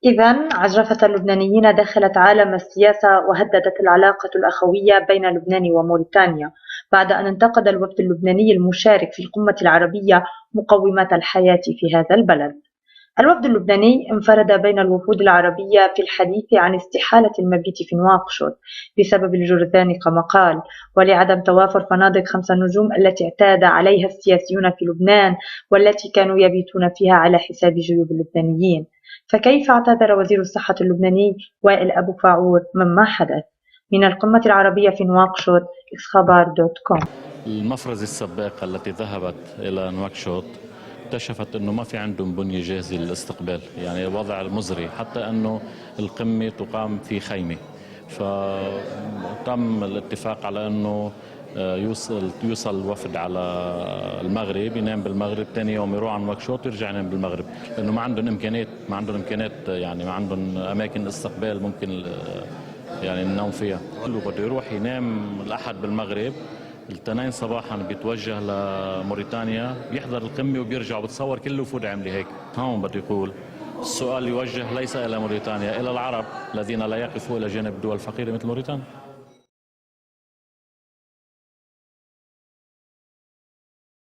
إذن عجرفة اللبنانيين دخلت عالم السياسة وهددت العلاقة الأخوية بين لبنان وموريتانيا بعد أن انتقد الوفد اللبناني المشارك في القمة العربية مقومات الحياة في هذا البلد. الوفد اللبناني انفرد بين الوفود العربية في الحديث عن استحالة المبيت في نواكشوط بسبب الجرذان كما قال، ولعدم توافر فنادق 5 نجوم التي اعتاد عليها السياسيون في لبنان والتي كانوا يبيتون فيها على حساب جيوب اللبنانيين. فكيف اعتذر وزير الصحة اللبناني وائل أبو فاعور مما حدث؟ من القمة العربية في نواكشوط إخبار.com. المفرزة السباقة التي ذهبت إلى نواكشوط اكتشفت أنه ما في عندهم بنية جاهزة للاستقبال، يعني الوضع المزري، حتى أنه القمة تقام في خيمة. فتم الاتفاق على أنه يوصل الوفد على المغرب، ينام بالمغرب، ثاني يوم يروح على نواكشوط ويرجع ينام بالمغرب، لأنه ما عندهم إمكانيات، يعني ما عندهم أماكن استقبال ممكن يعني النوم فيها. بده يروح ينام الأحد بالمغرب، الاثنين صباحا بيتوجه لموريتانيا، بيحضر القمة وبيرجع، وبتصور كل الوفود عاملة هيك. هون بده يقول السؤال يوجه ليس إلى موريتانيا، إلى العرب الذين لا يقفوا إلى جانب دول فقيرة مثل موريتانيا.